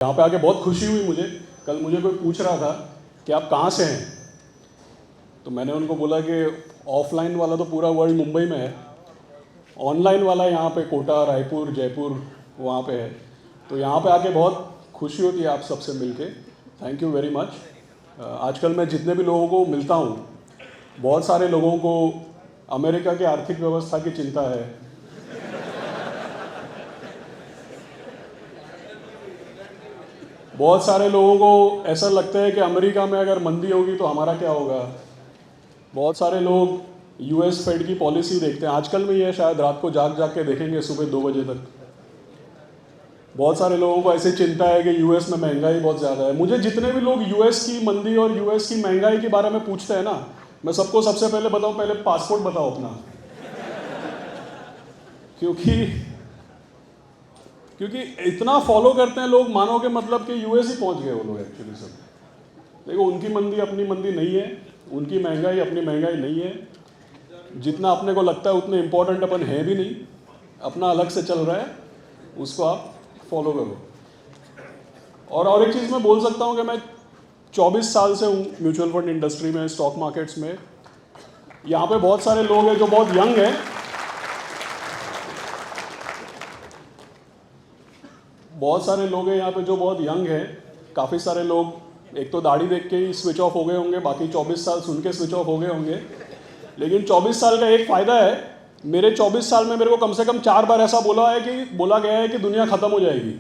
यहाँ पे आके बहुत खुशी हुई मुझे। कल मुझे कोई पूछ रहा था कि आप कहाँ से हैं, तो मैंने उनको बोला कि ऑफलाइन वाला तो पूरा वर्ल्ड मुंबई में है, ऑनलाइन वाला यहाँ पे कोटा, रायपुर, जयपुर वहाँ पे है। तो यहाँ पे आके बहुत खुशी होती है आप सबसे मिलके। Thank you very much. आजकल मैं जितने भी लोगों को मिलता हूँ, बहुत सारे लोगों को अमेरिका की आर्थिक व्यवस्था की चिंता है, बहुत सारे लोगों को ऐसा लगता है कि अमेरिका में अगर मंदी होगी तो हमारा क्या होगा। बहुत सारे लोग यूएस फेड की पॉलिसी देखते हैं, आजकल में ये शायद रात को जाग जाग के देखेंगे सुबह 2 बजे तक। बहुत सारे लोगों को ऐसी चिंता है कि यूएस में महंगाई बहुत ज़्यादा है। मुझे जितने भी लोग यूएस की मंदी और यूएस की महंगाई के बारे में पूछते हैं ना, मैं सबको सबसे पहले बताऊं, पहले पासपोर्ट बताओ अपना। क्योंकि इतना फॉलो करते हैं लोग, मानो कि मतलब कि यूएस ही पहुंच गए वो लोग एक्चुअली सब। देखो, उनकी मंदी अपनी मंदी नहीं है, उनकी महंगाई अपनी महंगाई नहीं है। जितना अपने को लगता है उतने इम्पोर्टेंट अपन है भी नहीं, अपना अलग से चल रहा है, उसको आप फॉलो करो। और एक चीज़ मैं बोल सकता हूँ कि मैं 24 साल से हूँ म्यूचुअल फंड इंडस्ट्री में, स्टॉक मार्केट्स में। यहाँ पे बहुत सारे लोग हैं जो बहुत यंग हैं, बहुत सारे लोग हैं यहाँ पे जो बहुत यंग हैं। काफ़ी सारे लोग एक तो दाढ़ी देख के ही स्विच ऑफ हो गए होंगे, बाकी 24 साल सुन के स्विच ऑफ हो गए होंगे। लेकिन 24 साल का एक फ़ायदा है, मेरे 24 साल में मेरे को कम से कम 4 बार ऐसा बोला गया है कि दुनिया ख़त्म हो जाएगी।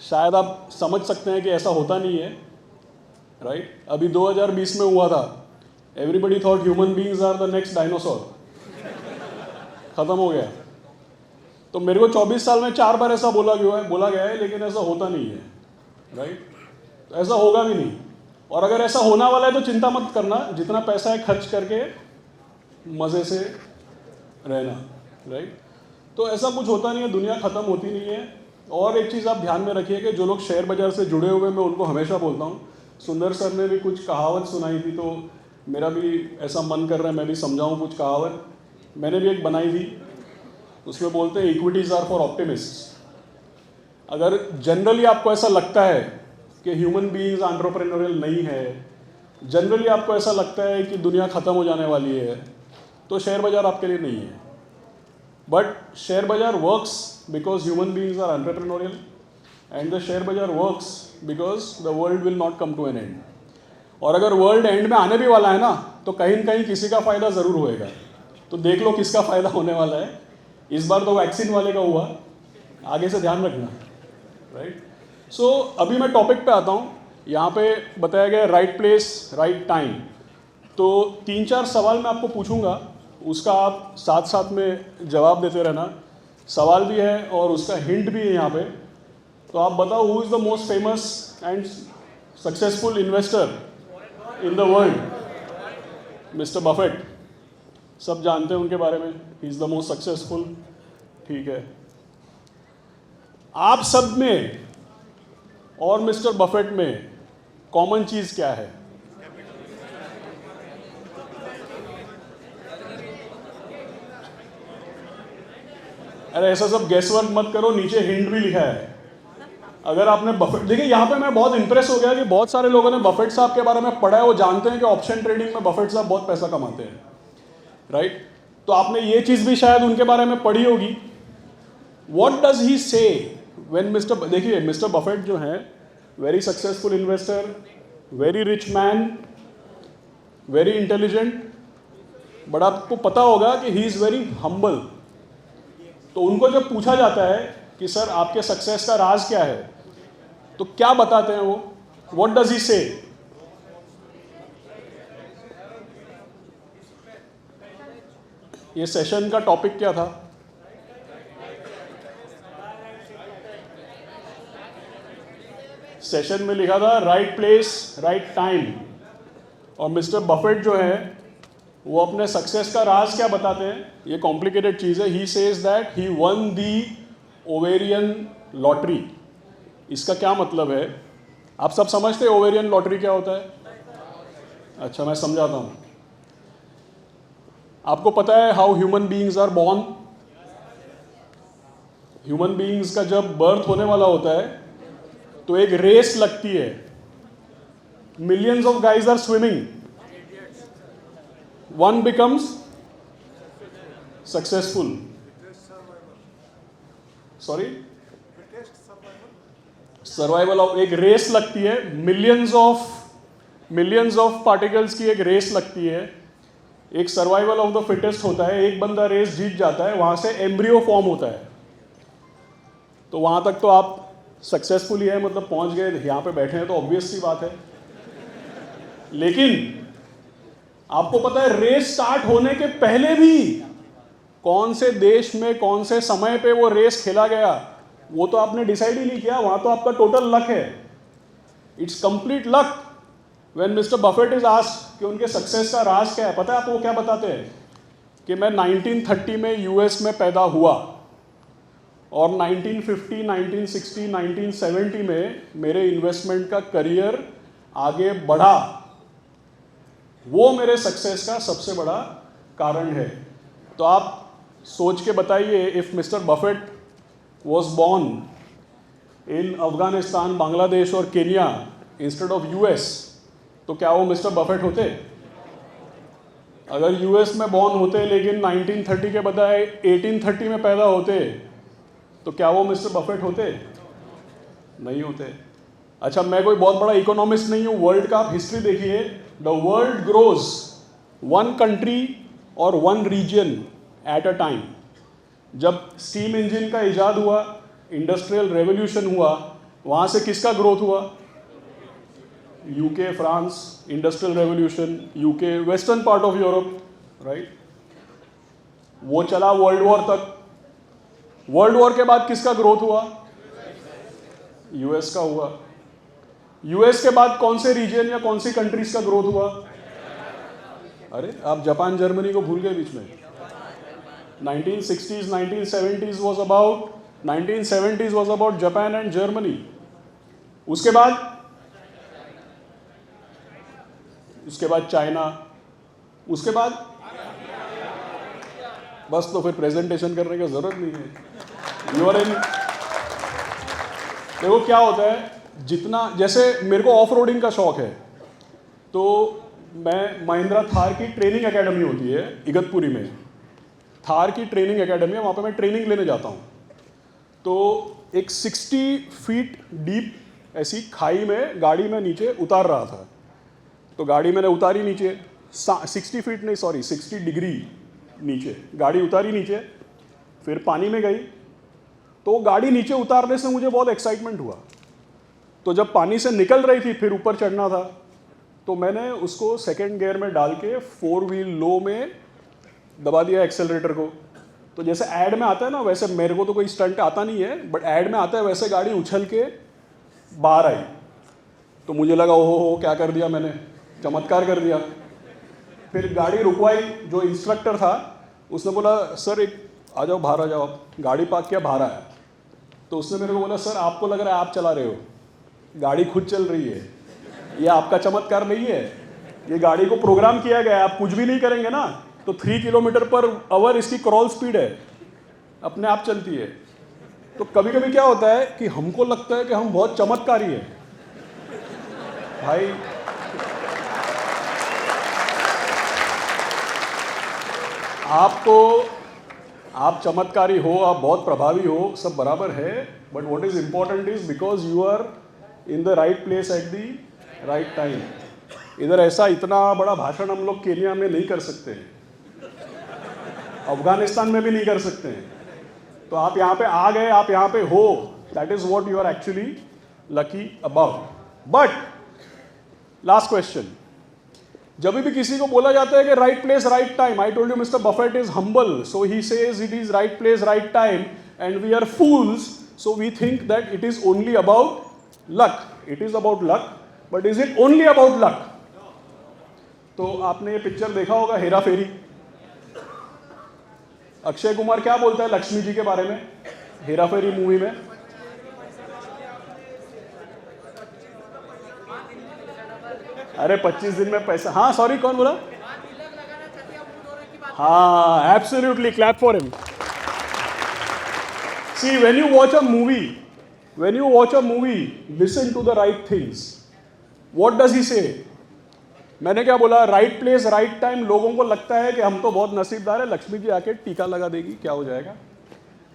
शायद आप समझ सकते हैं कि ऐसा होता नहीं है, राइट। अभी 2020 में हुआ था, everybody thought human beings are the next dinosaur, ख़त्म हो गया। तो मेरे को 24 साल में 4 बार ऐसा बोला गया है, लेकिन ऐसा होता नहीं है, राइट। तो ऐसा होगा भी नहीं, और अगर ऐसा होना वाला है तो चिंता मत करना, जितना पैसा है खर्च करके मज़े से रहना, राइट। तो ऐसा कुछ होता नहीं है, दुनिया ख़त्म होती नहीं है। और एक चीज़ आप ध्यान में रखिए कि जो लोग शेयर बाज़ार से जुड़े हुए, मैं उनको हमेशा बोलता हूँ, सुंदर सर ने भी कुछ कहावत सुनाई थी, तो मेरा भी ऐसा मन कर रहा है मैं भी समझाऊँ कुछ कहावत। मैंने भी एक बनाई थी, उसमें बोलते हैं इक्विटीज़ आर फॉर ऑप्टिमिस्ट। अगर जनरली आपको ऐसा लगता है कि ह्यूमन बीइंग्स एंटरप्रेन्योरियल नहीं है, जनरली आपको ऐसा लगता है कि दुनिया ख़त्म हो जाने वाली है, तो शेयर बाज़ार आपके लिए नहीं है। बट शेयर बाज़ार works because human beings are entrepreneurial, and the share बाज़ार works because the world will not come to an end. और अगर वर्ल्ड एंड में आने भी वाला है ना, तो कहीं न कहीं किसी का फ़ायदा ज़रूर होएगा। तो देख लो किसका फ़ायदा होने वाला है। इस बार तो वैक्सीन वाले का हुआ, आगे से ध्यान रखना, राइट। सो अभी मैं टॉपिक पे आता हूँ। यहाँ पे बताया गया राइट प्लेस राइट टाइम। तो 3-4 सवाल मैं आपको पूछूंगा, उसका आप साथ साथ में जवाब देते रहना। सवाल भी है और उसका हिंट भी है यहाँ पे। तो आप बताओ, who is the most famous and successful investor in the world? Mister Buffett. सब जानते हैं उनके बारे में, he is the most successful, ठीक है। आप सब में और मिस्टर बफेट में कॉमन चीज़ क्या है? अरे ऐसा सब गैसवर्क मत करो, नीचे हिंट भी लिखा है। अगर आपने बफेट, देखिए यहाँ पे मैं बहुत इंप्रेस हो गया कि बहुत सारे लोगों ने बफेट साहब के बारे में पढ़ा है, वो जानते हैं कि ऑप्शन ट्रेडिंग में बफेट साहब बहुत पैसा कमाते हैं, राइट। तो आपने ये चीज़ भी शायद उनके बारे में पढ़ी होगी। व्हाट डज ही से व्हेन मिस्टर, देखिए मिस्टर बफेट जो हैं, very successful investor, very rich man, very intelligent, but आपको पता होगा कि ही इज़ वेरी हम्बल। तो उनको जब पूछा जाता है कि सर आपके सक्सेस का राज क्या है, तो क्या बताते हैं वो? व्हाट डज ही से? ये सेशन का टॉपिक क्या था? सेशन में लिखा था राइट प्लेस राइट टाइम। और मिस्टर बफेट जो है वो अपने सक्सेस का राज क्या बताते हैं? ये कॉम्प्लिकेटेड चीज़ है। He says that he one the ovarian lottery. इसका क्या मतलब है? आप सब समझते हैं ओवेरियन लॉटरी क्या होता है? अच्छा, मैं समझाता हूँ। आपको पता है how human beings are born? Human beings का जब बर्थ होने वाला होता है तो एक रेस लगती है, millions of guys are swimming, one becomes successful, sorry survival of, एक रेस लगती है, मिलियंस ऑफ पार्टिकल्स की एक रेस लगती है, एक सर्वाइवल ऑफ द फिटेस्ट होता है, एक बंदा रेस जीत जाता है, वहां से एम्ब्रियो फॉर्म होता है। तो वहां तक तो आप सक्सेसफुल ही है, मतलब पहुंच गए, यहां पे बैठे हैं तो ऑब्वियस सी बात है। लेकिन आपको पता है रेस स्टार्ट होने के पहले भी कौन से देश में कौन से समय पे वो रेस खेला गया वो तो आपने डिसाइड ही नहीं किया, वहां तो आपका टोटल लक है, it's complete luck. When mister Buffett is asked कि उनके सक्सेस का राज क्या है, पता है आपको क्या बताते हैं कि मैं 1930 में यूएस में पैदा हुआ और 1950, 1960, 1970 में मेरे इन्वेस्टमेंट का करियर आगे बढ़ा, वो मेरे सक्सेस का सबसे बड़ा कारण है। तो आप सोच के बताइए, if mister Buffett was born in Afghanistan, Bangladesh और केन्या इंस्टेड ऑफ यूएस, तो क्या वो मिस्टर बफेट होते? अगर यूएस में बॉर्न होते लेकिन 1930 के बजाय 1830 में पैदा होते तो क्या वो मिस्टर बफेट होते? नहीं होते। अच्छा, मैं कोई बहुत बड़ा इकोनॉमिस्ट नहीं हूँ, वर्ल्ड का आप हिस्ट्री देखिए, the world grows one country और one region at a time. जब स्टीम इंजन का इजाद हुआ, इंडस्ट्रियल रेवोल्यूशन हुआ, वहाँ से किसका ग्रोथ हुआ? UK, France, industrial revolution, UK, western part of Europe, right. वो चला वर्ल्ड वॉर तक। वर्ल्ड वॉर के बाद किसका ग्रोथ हुआ? यूएस का हुआ। यूएस के बाद कौन से रीजन या कौन सी कंट्रीज का ग्रोथ हुआ? अरे आप जापान जर्मनी को भूल गए बीच में। 1960s 1970s was about Japan and Germany. उसके बाद चाइना, उसके बाद बस, तो फिर प्रेजेंटेशन करने की जरूरत नहीं है। You are in. देखो क्या होता है, जितना, जैसे मेरे को ऑफ रोडिंग का शौक है तो मैं महिंद्रा थार की ट्रेनिंग एकेडमी होती है इगतपुरी में, थार की ट्रेनिंग एकेडमी है, वहाँ पे मैं ट्रेनिंग लेने जाता हूँ। तो एक 60 फीट डीप ऐसी खाई में गाड़ी में नीचे उतार रहा था, तो गाड़ी मैंने उतारी नीचे, 60 फीट नहीं, सॉरी 60 डिग्री नीचे गाड़ी उतारी नीचे, फिर पानी में गई। तो गाड़ी नीचे उतारने से मुझे बहुत एक्साइटमेंट हुआ, तो जब पानी से निकल रही थी फिर ऊपर चढ़ना था, तो मैंने उसको सेकेंड गियर में डाल के 4 व्हील लो में दबा दिया एक्सेलरेटर को। तो जैसे ऐड में आता है ना, वैसे मेरे को तो कोई स्टंट आता नहीं है, बट ऐड में आता है वैसे गाड़ी उछल के बाहर आई। तो मुझे लगा ओहो क्या कर दिया मैंने, चमत्कार कर दिया। फिर गाड़ी रुकवाई, जो इंस्ट्रक्टर था उसने बोला सर एक आ जाओ, बाहर आ जाओ। गाड़ी पार्क किया, बाहर आया, तो उसने मेरे को बोला सर आपको लग रहा है आप चला रहे हो, गाड़ी खुद चल रही है, ये आपका चमत्कार नहीं है, ये गाड़ी को प्रोग्राम किया गया है, आप कुछ भी नहीं करेंगे ना तो 3 किलोमीटर पर आवर इसकी क्रॉल स्पीड है, अपने आप चलती है। तो कभी कभी क्या होता है कि हमको लगता है कि हम बहुत चमत्कारी हैं। भाई आप चमत्कारी हो, आप बहुत प्रभावी हो, सब बराबर है, but what is important is because you are in the right place at the right time. इधर ऐसा इतना बड़ा भाषण हम लोग केन्या में नहीं कर सकते हैं, अफगानिस्तान में भी नहीं कर सकते हैं। तो आप यहाँ पे आ गए, आप यहाँ पे हो, that is what you are actually lucky about. But last question, जब भी किसी को बोला जाता है कि right place right time, I told you mister Buffett is humble, so he says it is right place right time, and we are fools, so we think that it is only about luck. It is about luck, but is it only about luck? तो आपने ये picture देखा होगा हेरा फेरी। अक्षय कुमार क्या बोलता है लक्ष्मी जी के बारे में हेरा फेरी मूवी में? अरे 25 दिन में पैसा, हाँ सॉरी कौन बोला? हाँ absolutely, clap for him. See, when you watch a movie, listen to the right things. What does he say? मैंने क्या बोला? Right place right time. लोगों को लगता है कि हम तो बहुत नसीबदार है, लक्ष्मी जी आके टीका लगा देगी, क्या हो जाएगा.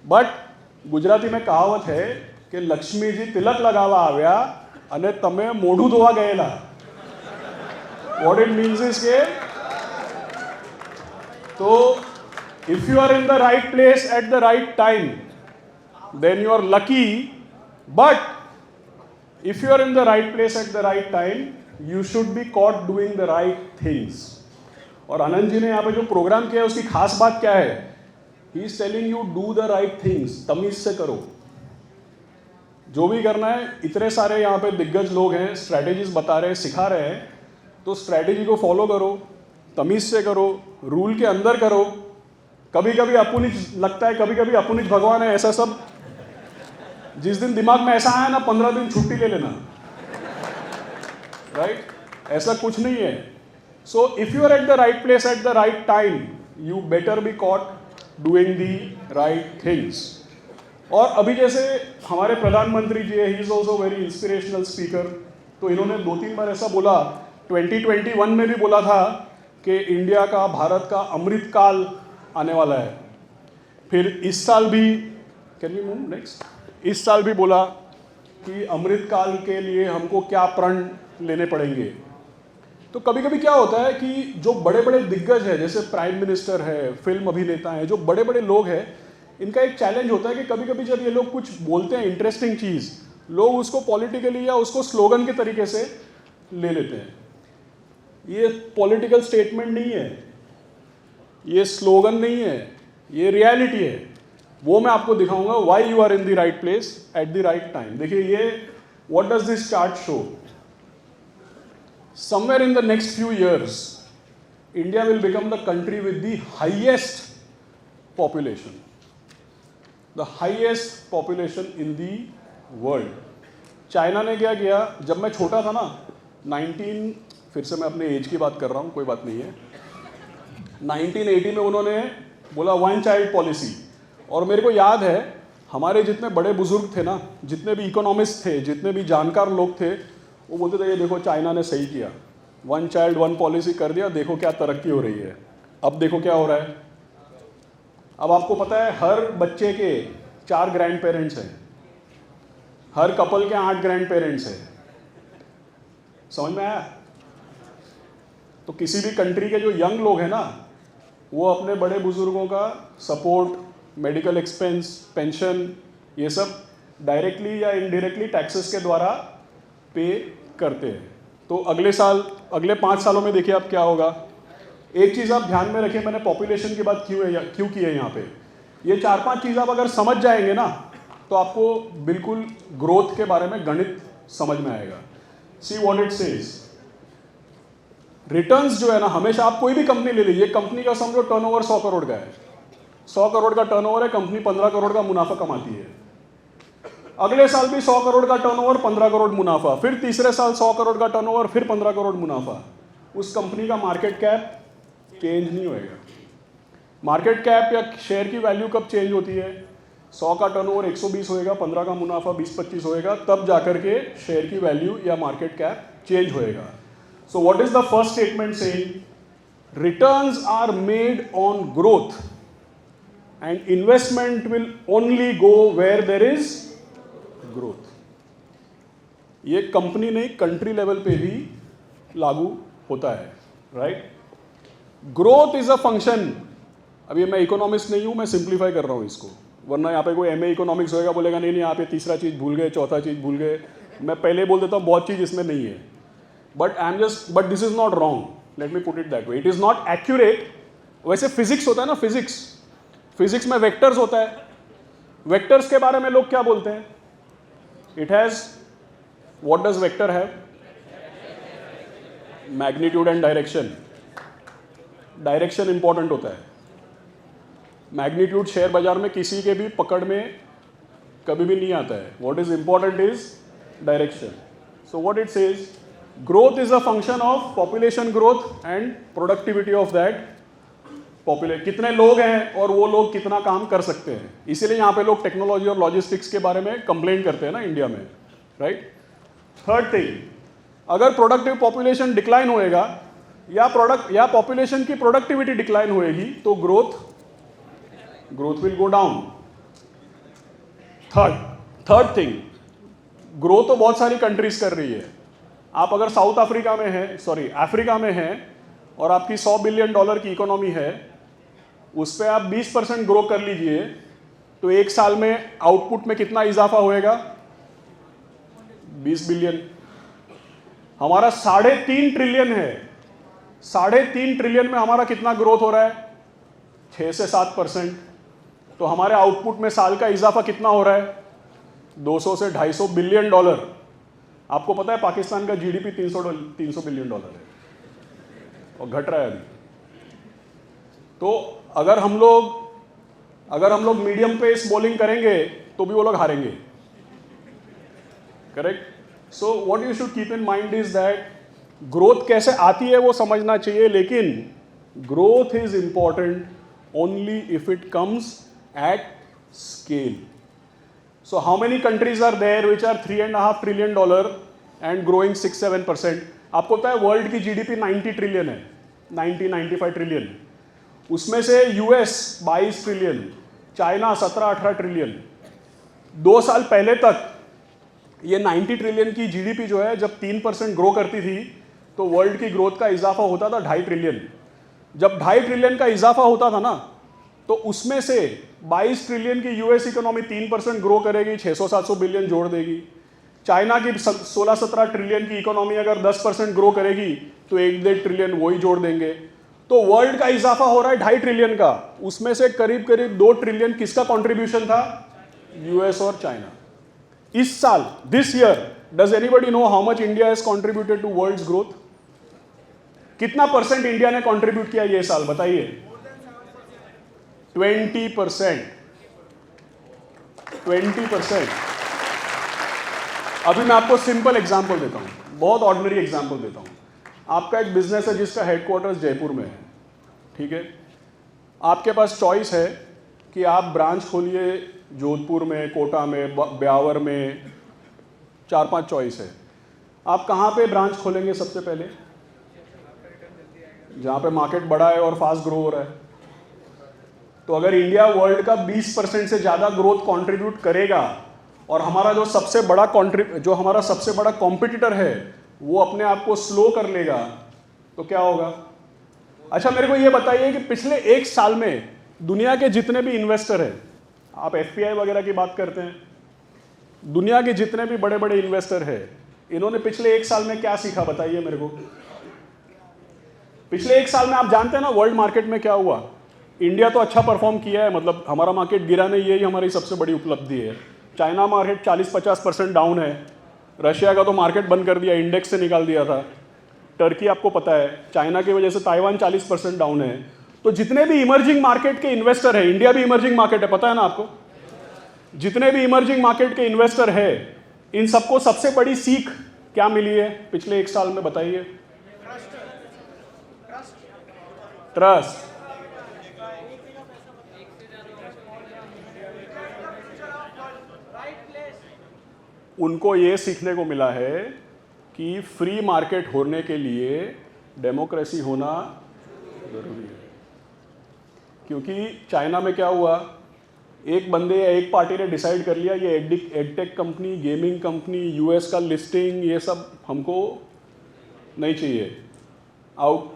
बट गुजराती में कहावत है कि लक्ष्मी जी तिलक लगावा આવ્યા અને તમે મોઢું ધોવા ગયેલા. What it means is કે तो if you are in the right place at the right time, then you are lucky. But if you are in the right place at the right time, you should be caught doing the right things. और आनंद जी ने यहाँ पे जो programme किया है उसकी खास बात क्या है? He is telling you do the right things. तमीज से करो जो भी करना है. इतने सारे यहाँ पे दिग्गज लोग हैं, स्ट्रैटेजीज बता रहे हैं, सिखा रहे हैं, तो स्ट्रैटेजी को फॉलो करो, तमीज से करो, रूल के अंदर करो. कभी कभी अपुनिज लगता है, कभी कभी अपुनिज भगवान है, ऐसा सब. जिस दिन दिमाग में ऐसा आया ना, 15 दिन छुट्टी ले लेना. राइट? ऐसा कुछ नहीं है. So if you are at the right place at the right time, you better be caught doing the right things. और अभी जैसे हमारे प्रधानमंत्री जी है, he is also very inspirational speaker. तो इन्होंने 2-3 बार ऐसा बोला, 2021 में भी बोला था कि इंडिया का, भारत का अमृत काल आने वाला है. फिर इस साल भी, कैन वी मूव नेक्स्ट, इस साल भी बोला कि अमृत काल के लिए हमको क्या प्रण लेने पड़ेंगे. तो कभी कभी क्या होता है कि जो बड़े बड़े दिग्गज है, जैसे प्राइम मिनिस्टर है, फिल्म अभिनेता हैं, जो बड़े बड़े लोग हैं, इनका एक चैलेंज होता है कि कभी कभी जब ये लोग कुछ बोलते हैं इंटरेस्टिंग चीज़, लोग उसको पॉलिटिकली या उसको स्लोगन के तरीके से ले लेते हैं. ये पॉलिटिकल स्टेटमेंट नहीं है, ये स्लोगन नहीं है, ये रियलिटी है. वो मैं आपको दिखाऊंगा. Why you are in the right place at the right time. देखिए ये, what does this chart show? Somewhere in the next few years, India will become the country with the highest population. The highest population in the world. China ने क्या किया, जब मैं छोटा था ना, 19, फिर से मैं अपने एज की बात कर रहा हूँ, कोई बात नहीं है, 1980 में उन्होंने बोला 1 चाइल्ड पॉलिसी. और मेरे को याद है, हमारे जितने बड़े बुजुर्ग थे ना, जितने भी इकोनॉमिस्ट थे, जितने भी जानकार लोग थे, वो बोलते थे ये देखो चाइना ने सही किया, 1 चाइल्ड 1 पॉलिसी कर दिया, देखो क्या तरक्की हो रही है. अब देखो क्या हो रहा है. अब आपको पता है हर बच्चे के 4 ग्रैंड पेरेंट्स हैं, हर कपल के 8 ग्रैंड पेरेंट्स हैं. समझ में आया? तो किसी भी कंट्री के जो यंग लोग हैं ना, वो अपने बड़े बुजुर्गों का सपोर्ट, मेडिकल एक्सपेंस, पेंशन, ये सब डायरेक्टली या इनडायरेक्टली टैक्सेस के द्वारा पे करते हैं. तो अगले साल, अगले 5 सालों में देखिए अब क्या होगा. एक चीज़ आप ध्यान में रखें, मैंने पॉपुलेशन की बात क्यों की है यहाँ पे. ये 4-5 चीज़ आप अगर समझ जाएंगे ना, तो आपको बिल्कुल ग्रोथ के बारे में गणित समझ में आएगा. See what it says. Returns जो है ना, हमेशा आप कोई भी कंपनी ले लीजिए, कंपनी का समझो टर्नओवर 100 करोड़ का है, 100 करोड़ का टर्नओवर है, कंपनी 15 करोड़ का मुनाफा कमाती है. अगले साल भी 100 करोड़ का टर्नओवर, 15 करोड़ मुनाफा. फिर तीसरे साल 100 करोड़ का टर्नओवर, फिर 15 करोड़ मुनाफा. उस कंपनी का मार्केट कैप चेंज नहीं होएगा. मार्केट कैप या शेयर की वैल्यू कब चेंज होती है? 100 का टर्नओवर 120 होएगा, 15 का मुनाफा 20-25 होएगा, तब जाकर के शेयर की वैल्यू या मार्केट कैप चेंज होएगा. So what is the first statement saying? Returns are made on growth and investment will only go where there is growth. ये कंपनी नहीं, कंट्री लेवल पे भी लागू होता है. Right? Growth is a function. अभी मैं इकोनॉमिस्ट नहीं हूं, मैं सिंप्लीफाई कर रहा हूं इसको, वरना यहाँ पे कोई एमए इकोनॉमिक्स होएगा, बोलेगा नहीं आप ये तीसरा चीज़ भूल गए, चौथा चीज़ भूल गए. मैं पहले बोल देता हूँ बहुत चीज़ इसमें नहीं है, but this is not wrong. Let me put it that way. It is not accurate. वैसे फिजिक्स होता है ना, फिजिक्स में वेक्टर्स होता है. वेक्टर्स के बारे में लोग क्या बोलते हैं? It has, what does vector have? Magnitude and direction. Direction important होता है. मैग्नीट्यूड शेयर बाजार में किसी के भी पकड़ में कभी भी नहीं आता है. What is important is direction. So what it says, growth is a function of population growth and productivity of that population, कितने लोग हैं और वो लोग कितना काम कर सकते हैं। इसीलिए यहाँ पे लोग टेक्नोलॉजी और लॉजिस्टिक्स के बारे में कंप्लेंट करते हैं ना इंडिया में, राइट। थर्ड थिंग, अगर प्रोडक्टिव पॉपुलेशन डिक्लाइन होएगा या पॉपुलेशन की प्रोडक्टिविटी डिक्लाइन होएगी तो growth will go down. Third thing, grow तो बहुत सारी कंट्रीज कर रही है। आप अगर साउथ अफ्रीका में हैं, अफ्रीका में हैं और आपकी $100 बिलियन की इकोनॉमी है, उस पर आप 20% ग्रो कर लीजिए तो एक साल में आउटपुट में कितना इजाफा होएगा? 20 बिलियन। हमारा 3.5 ट्रिलियन है, 3.5 ट्रिलियन में हमारा कितना ग्रोथ हो रहा है? 6 से 7%। तो हमारे आउटपुट में साल का इजाफा कितना हो रहा है? 200 से 250 बिलियन डॉलर। आपको पता है पाकिस्तान का जीडीपी 300 बिलियन डॉलर है और घट रहा है अभी। तो अगर हम लोग मीडियम पेस बॉलिंग करेंगे तो भी वो लोग हारेंगे, correct. So what you should keep in mind is that growth कैसे आती है वो समझना चाहिए, लेकिन growth is important only if it comes at scale. So how many countries are there which are $3.5 trillion and growing 6-7%? आपको पता है वर्ल्ड की जीडीपी 90 ट्रिलियन है, 95 ट्रिलियन। उसमें से यूएस 22 ट्रिलियन, चाइना 17-18 ट्रिलियन। 2 साल पहले तक ये 90 ट्रिलियन की जीडीपी जो है जब 3% ग्रो करती थी तो वर्ल्ड की ग्रोथ का इजाफा होता था 2.5 ट्रिलियन। जब 2.5 ट्रिलियन का इजाफा होता था ना तो उसमें से 22 ट्रिलियन की यूएस इकोनॉमी 3% ग्रो करेगी, 600-700 बिलियन जोड़ देगी। चाइना की 16-17 ट्रिलियन की इकोनॉमी अगर 10% ग्रो करेगी तो 1-1.5 ट्रिलियन वही जोड़ देंगे। तो वर्ल्ड का इजाफा हो रहा है 2.5 ट्रिलियन का, उसमें से करीब 2 ट्रिलियन किसका कंट्रीब्यूशन था? यूएस और चाइना। इस साल, this year, does anybody know how much India has contributed to world's growth? कितना परसेंट इंडिया ने कंट्रीब्यूट किया ये साल, बताइए? 20%। अभी मैं आपको सिंपल एग्जांपल देता हूं, बहुत ऑर्डिनरी एग्जांपल देता हूं। आपका एक बिजनेस है जिसका हेडक्वार्टर्स जयपुर में है, ठीक है। आपके पास चॉइस है कि आप ब्रांच खोलिए जोधपुर में, कोटा में, ब्यावर में, 4-5 चॉइस है। आप कहां पे ब्रांच खोलेंगे सबसे पहले? जहां पे मार्केट बड़ा है और फास्ट ग्रो हो रहा है। तो अगर इंडिया वर्ल्ड का 20% से ज़्यादा ग्रोथ कंट्रीब्यूट करेगा और हमारा जो सबसे बड़ा कॉम्पिटिटर है वो अपने आप को स्लो कर लेगा तो क्या होगा? अच्छा मेरे को ये बताइए कि पिछले 1 साल में दुनिया के जितने भी इन्वेस्टर हैं, आप एफपीआई वगैरह की बात करते हैं, दुनिया के जितने भी बड़े बड़े इन्वेस्टर हैं, इन्होंने पिछले 1 साल में क्या सीखा बताइए मेरे को? पिछले 1 साल में आप जानते हैं ना वर्ल्ड मार्केट में क्या हुआ? इंडिया तो अच्छा परफॉर्म किया है, मतलब हमारा मार्केट गिरा नहीं, यही हमारी सबसे बड़ी उपलब्धि है। चाइना मार्केट 40-50% डाउन है, रशिया का तो मार्केट बंद कर दिया, इंडेक्स से निकाल दिया था। टर्की आपको पता है, चाइना की वजह से ताइवान 40% डाउन है। तो जितने भी इमर्जिंग मार्केट के इन्वेस्टर है, इंडिया भी इमर्जिंग मार्केट है, पता है ना आपको? जितने भी इमर्जिंग मार्केट के इन्वेस्टर है, इन सबको सबसे बड़ी सीख क्या मिली है पिछले 1 साल में, बताइए? ट्रस्ट। उनको ये सीखने को मिला है कि फ्री मार्केट होने के लिए डेमोक्रेसी होना जरूरी है। क्योंकि चाइना में क्या हुआ, एक बंदे या एक पार्टी ने डिसाइड कर लिया ये edtech company, gaming company, US का लिस्टिंग, ये सब हमको नहीं चाहिए, आउट।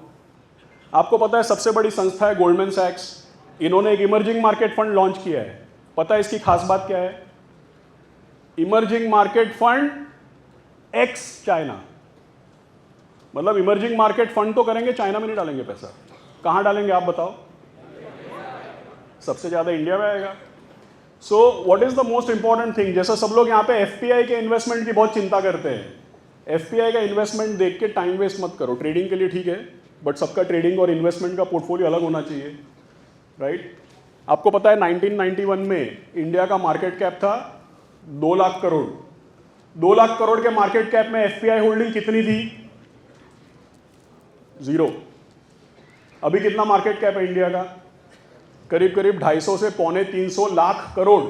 आपको पता है सबसे बड़ी संस्था है गोल्डमैन सैक्स, इन्होंने एक इमर्जिंग मार्केट फंड लॉन्च किया है। पता है इसकी खास बात क्या है? Emerging market fund x China. मतलब इमर्जिंग मार्केट फंड तो करेंगे, चाइना में नहीं डालेंगे पैसा। कहां डालेंगे आप बताओ? सबसे ज्यादा इंडिया में आएगा। सो what is the most important thing, जैसा सब लोग यहाँ पे एफपीआई के इन्वेस्टमेंट की बहुत चिंता करते हैं, एफपीआई का इन्वेस्टमेंट देख के टाइम वेस्ट मत करो। ट्रेडिंग के लिए ठीक है, बट सबका ट्रेडिंग और इन्वेस्टमेंट का पोर्टफोलियो अलग होना चाहिए, राइट? आपको पता है 1991 में इंडिया का मार्केट कैप था 2 लाख करोड़। 2 लाख करोड़ के मार्केट कैप में एफपीआई होल्डिंग कितनी थी? 0। अभी कितना मार्केट कैप है इंडिया का? करीब करीब 250 से 250 लाख करोड़।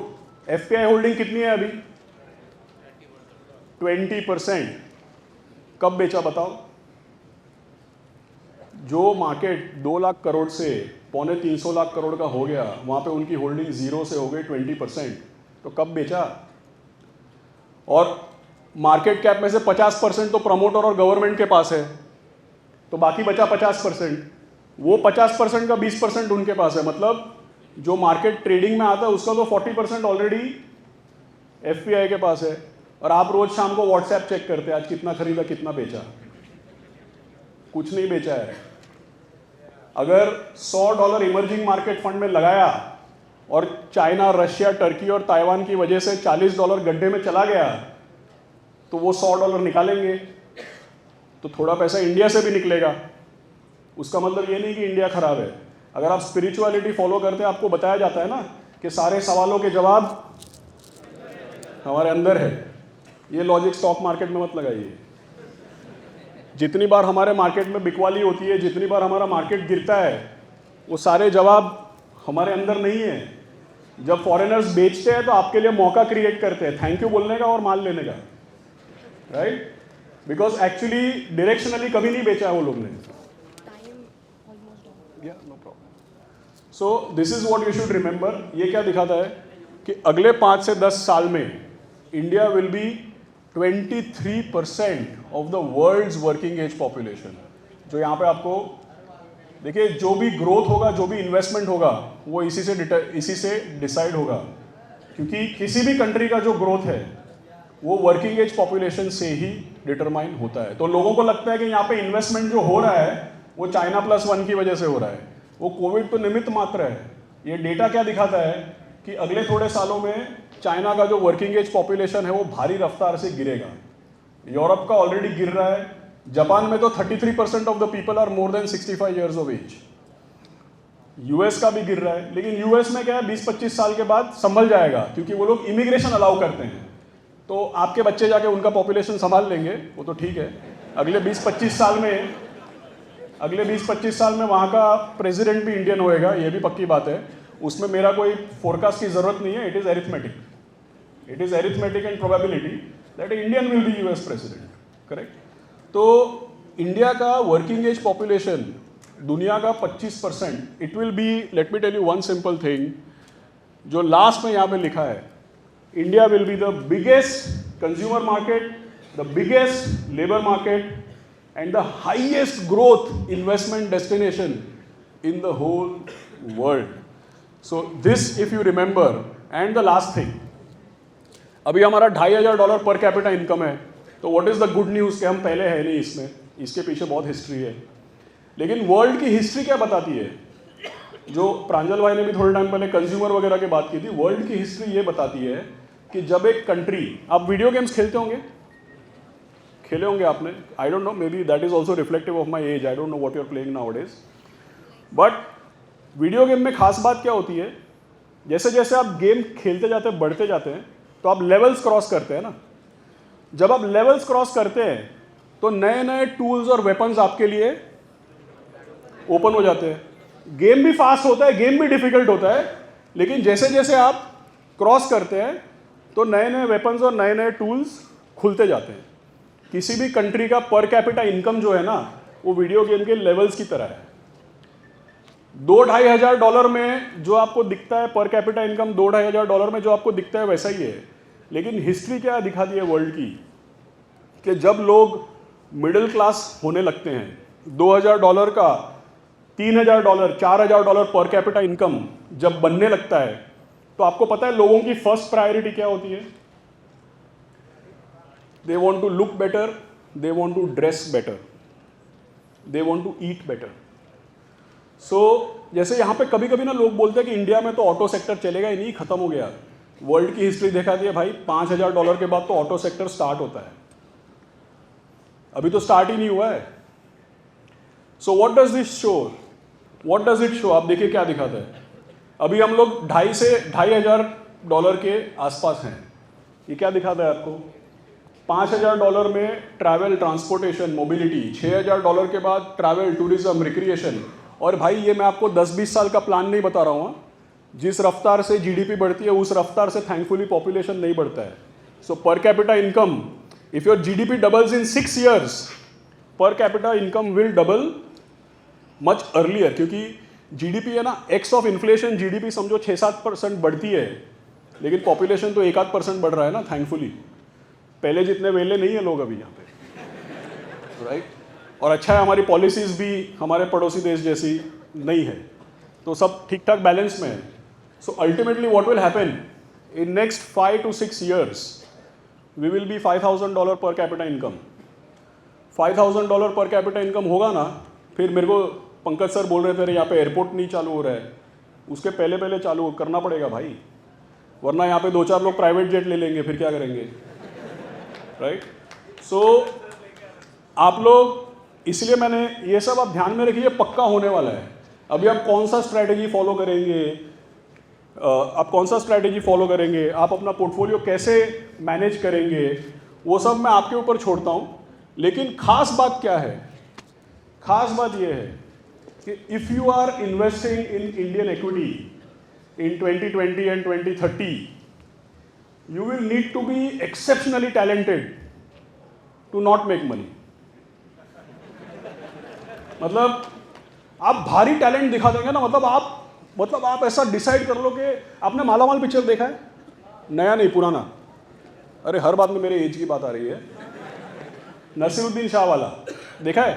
एफपीआई होल्डिंग कितनी है अभी? 20%। कब बेचा बताओ? जो मार्केट 2 लाख करोड़ से 250 लाख करोड़ का हो गया, वहां पे उनकी होल्डिंग 0 से हो गई 20%। तो कब बेचा? और मार्केट कैप में से 50% तो प्रमोटर और गवर्नमेंट के पास है, तो बाकी बचा 50%। वो 50% का 20% उनके पास है, मतलब जो मार्केट ट्रेडिंग में आता है उसका तो 40% ऑलरेडी एफपीआई के पास है। और आप रोज शाम को व्हाट्सएप चेक करते हैं, आज कितना खरीदा कितना बेचा? कुछ नहीं बेचा है। अगर $100 इमर्जिंग मार्केट फंड में लगाया और चाइना, रशिया, टर्की और ताइवान की वजह से $40 गड्ढे में चला गया, तो वो $100 निकालेंगे, तो थोड़ा पैसा इंडिया से भी निकलेगा। उसका मतलब ये नहीं कि इंडिया खराब है। अगर आप स्पिरिचुअलिटी फॉलो करते हैं, आपको बताया जाता है ना कि सारे सवालों के जवाब हमारे अंदर है। ये लॉजिक स्टॉक मार्केट में मत लगाइए। जितनी बार हमारे मार्केट में बिकवाली होती है, जितनी बार हमारा मार्केट गिरता है, वो सारे जवाब हमारे अंदर नहीं है। जब फॉरेनर्स बेचते हैं तो आपके लिए मौका क्रिएट करते हैं थैंक यू बोलने का और माल लेने का, राइट? बिकॉज एक्चुअली डायरेक्शनली कभी नहीं बेचा है वो लोग ने। No problem. So this is what you should remember. ये क्या दिखाता है कि अगले 5 से 10 साल में India will be 23% of the world's working age population. जो यहाँ पे आपको देखिए, जो भी ग्रोथ होगा, जो भी इन्वेस्टमेंट होगा, वो इसी से डिसाइड होगा। क्योंकि किसी भी कंट्री का जो ग्रोथ है वो वर्किंग एज पॉपुलेशन से ही डिटरमाइन होता है। तो लोगों को लगता है कि यहाँ पे इन्वेस्टमेंट जो हो रहा है वो चाइना +1 की वजह से हो रहा है। वो कोविड तो निमित्त मात्र है। ये डेटा क्या दिखाता है कि अगले थोड़े सालों में चाइना का जो वर्किंग एज पॉपुलेशन है वो भारी रफ्तार से गिरेगा। यूरोप का ऑलरेडी गिर रहा है। जापान में तो 33% of the people are more than 65 years of age. US का भी गिर रहा है, लेकिन यूएस में क्या है, 20-25 साल के बाद संभल जाएगा, क्योंकि वो लोग इमिग्रेशन अलाउ करते हैं। तो आपके बच्चे जाके उनका पॉपुलेशन संभाल लेंगे, वो तो ठीक है। अगले 20-25 साल में वहाँ का प्रेसिडेंट भी इंडियन होएगा, ये भी पक्की बात है। उसमें मेरा कोई फोरकास्ट की जरूरत नहीं है। It is arithmetic and probability that Indian will be US president, correct? तो इंडिया का वर्किंग एज पॉपुलेशन दुनिया का 25%। It will be, let me tell you one simple thing, जो लास्ट में यहाँ पे लिखा है, India will be the biggest consumer market, the biggest labour market and the highest growth investment destination in the whole world. So this if you remember. And the last thing, अभी हमारा $2,500 पर capita income है। तो what is the good news कि हम पहले है नहीं इसमें, इसके पीछे बहुत हिस्ट्री है। लेकिन वर्ल्ड की हिस्ट्री क्या बताती है, जो प्रांजल भाई ने भी थोड़े टाइम पहले कंज्यूमर वगैरह की बात की थी, वर्ल्ड की हिस्ट्री ये बताती है कि जब एक कंट्री, आप वीडियो गेम्स खेलते होंगे, खेले होंगे आपने, I don't know, may be that is also reflective of my age, I don't know what you're playing now days. But video game में खास बात क्या होती है, जैसे जैसे आप गेम खेलते जाते हैं, बढ़ते जाते हैं, तो आप लेवल्स क्रॉस करते हैं ना। जब आप लेवल्स क्रॉस करते हैं तो नए नए टूल्स और वेपन्स आपके लिए ओपन हो जाते हैं। गेम भी फास्ट होता है, गेम भी डिफिकल्ट होता है, लेकिन जैसे जैसे आप क्रॉस करते हैं तो नए नए वेपन्स और नए नए टूल्स खुलते जाते हैं। किसी भी कंट्री का पर कैपिटा इनकम जो है ना, वो वीडियो गेम के लेवल्स की तरह है। $2,500 में जो आपको दिखता है पर कैपिटा इनकम, $2,500 में जो आपको दिखता है वैसा ही है। लेकिन हिस्ट्री क्या दिखाती है वर्ल्ड की, कि जब लोग मिडिल क्लास होने लगते हैं, $2,000 का $3,000, $4,000 पर कैपिटा इनकम जब बनने लगता है, तो आपको पता है लोगों की फर्स्ट प्रायोरिटी क्या होती है? They want to look better, they want to dress better, they want to eat better. So जैसे यहाँ पे कभी कभी ना लोग बोलते हैं कि इंडिया में तो ऑटो सेक्टर चलेगा ही नहीं, खत्म हो गया। वर्ल्ड की हिस्ट्री देखा दी है भाई, $5,000 के बाद तो ऑटो सेक्टर स्टार्ट होता है, अभी तो स्टार्ट ही नहीं हुआ है। So what does this show, what does it show? आप देखिए क्या दिखाता है। अभी हम लोग $2,500 से $2,500 के आसपास हैं। ये क्या दिखाता है आपको? $5,000 में ट्रैवल, ट्रांसपोर्टेशन, मोबिलिटी, $6,000 के बाद ट्रैवल, टूरिज्म, रिक्रिएशन। और भाई ये मैं आपको 10-20 साल का प्लान नहीं बता रहा हूँ, जिस रफ्तार से जीडीपी बढ़ती है उस रफ्तार से थैंकफुली पॉपुलेशन नहीं बढ़ता है. So per capita income, if your GDP doubles in 6 years, per capita income will double much earlier. क्योंकि जीडीपी है ना, एक्स ऑफ इन्फ्लेशन जीडीपी समझो 6-7% बढ़ती है, लेकिन पॉपुलेशन तो 1-8% बढ़ रहा है ना, थैंकफुली. पहले जितने वेले नहीं है लोग अभी यहाँ पे, राइट. और अच्छा है हमारी पॉलिसीज भी हमारे पड़ोसी देश जैसी नहीं है, तो सब ठीक ठाक बैलेंस में है. So ultimately what will happen in next 5 to 6 years, we will be $5,000 per capita income. $5,000 per capita income होगा ना, फिर मेरे को पंकज सर बोल रहे थे यहाँ पे एयरपोर्ट नहीं चालू हो रहा है, उसके पहले पहले चालू करना पड़ेगा भाई, वरना यहाँ पे 2-4 लोग प्राइवेट जेट ले लेंगे, फिर क्या करेंगे, राइट. सो आप लोग, इसलिए मैंने ये सब आप ध्यान में रखिए, पक्का होने वाला है. अभी आप कौन सा स्ट्रैटेजी फॉलो करेंगे, आप अपना पोर्टफोलियो कैसे मैनेज करेंगे, वो सब मैं आपके ऊपर छोड़ता हूँ. लेकिन खास बात क्या है, खास बात ये है कि if you are investing in Indian equity in 2020 and 2030, you will need to be exceptionally talented to not make money. मतलब आप भारी टैलेंट दिखा देंगे ना, मतलब आप ऐसा डिसाइड कर लो कि आपने मालामाल पिक्चर देखा है, नया नहीं पुराना, अरे हर बात में मेरे एज की बात आ रही है, नसीरुद्दीन शाह वाला देखा है.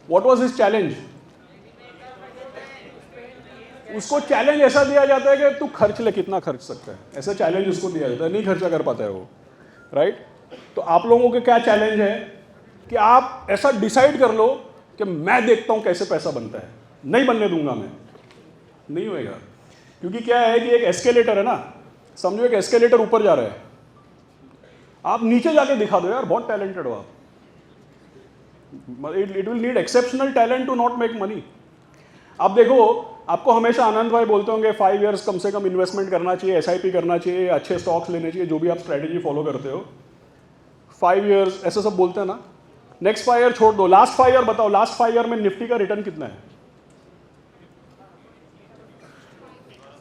What was his challenge? उसको चैलेंज ऐसा दिया जाता है कि तू खर्च ले, कितना खर्च सकता है, ऐसा चैलेंज उसको दिया जाता है, नहीं खर्चा कर पाता है वो, राइट. तो आप लोगों के क्या चैलेंज है कि आप ऐसा डिसाइड कर लो कि मैं देखता हूं कैसे पैसा बनता है, नहीं बनने दूंगा मैं, नहीं होएगा. क्योंकि क्या है कि एक एस्केलेटर है ना, समझो एक एस्केलेटर ऊपर जा रहा है, आप नीचे जाके दिखा दो यार बहुत टैलेंटेड हो आप. It will need exceptional talent to not make money. आप देखो, आपको हमेशा आनंद भाई बोलते होंगे 5 years कम से कम इन्वेस्टमेंट करना चाहिए, SIP करना चाहिए, अच्छे स्टॉक्स लेने चाहिए, जो भी आप स्ट्रैटेजी फॉलो करते हो. 5 years ऐसे सब बोलते हैं ना. नेक्स्ट 5 year छोड़ दो, लास्ट 5 year बताओ, लास्ट 5 year में निफ्टी का रिटर्न कितना है?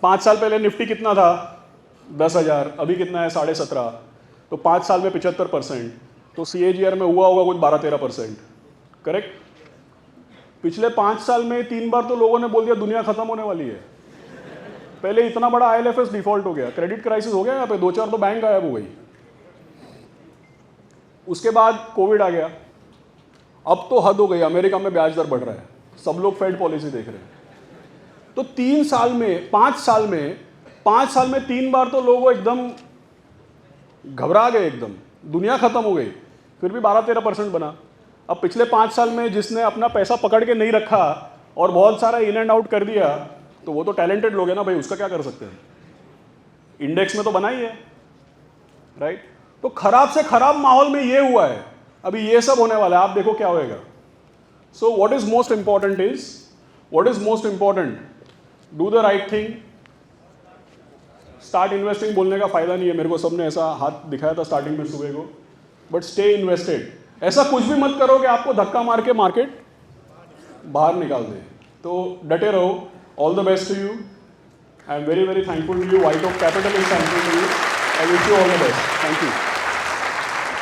5 साल पहले निफ्टी कितना था? 10,000. अभी कितना है? 17.5. तो 5 साल में 75%. तो CAGR में हुआ होगा कुछ 12-13%, करेक्ट. पिछले 5 साल में 3 बार तो लोगों ने बोल दिया दुनिया खत्म होने वाली है. पहले इतना बड़ा IL&FS डिफॉल्ट हो गया, क्रेडिट क्राइसिस हो गया यहाँ पे, 2-4 तो बैंक गायब हो गई. उसके बाद कोविड आ गया. अब तो हद हो गई, अमेरिका में ब्याज दर बढ़ रहा है, सब लोग फेड पॉलिसी देख रहे हैं. तो 5 साल में 3 बार तो लोग एकदम घबरा गए, एकदम दुनिया खत्म हो गई. फिर भी 12-13% बना. अब पिछले 5 साल में जिसने अपना पैसा पकड़ के नहीं रखा और बहुत सारा इन एंड आउट कर दिया, तो वो तो टैलेंटेड लोग है ना भाई, उसका क्या कर सकते हैं. इंडेक्स में तो बना ही है, राइट. तो खराब से खराब माहौल में ये हुआ है, अभी ये सब होने वाला है, आप देखो क्या होएगा. So what is most important, do the right thing. Start investing बोलने का फायदा नहीं है, मेरे को सबने ऐसा हाथ दिखाया था स्टार्टिंग में सुबह को, बट स्टे इन्वेस्टेड. ऐसा कुछ भी मत करो कि आपको धक्का मार के मार्केट बाहर निकाल दे. तो डटे रहो. All the best to you. I am very very thankful to you. White Oak Capital is thankful to you. I wish you all the best. Thank you.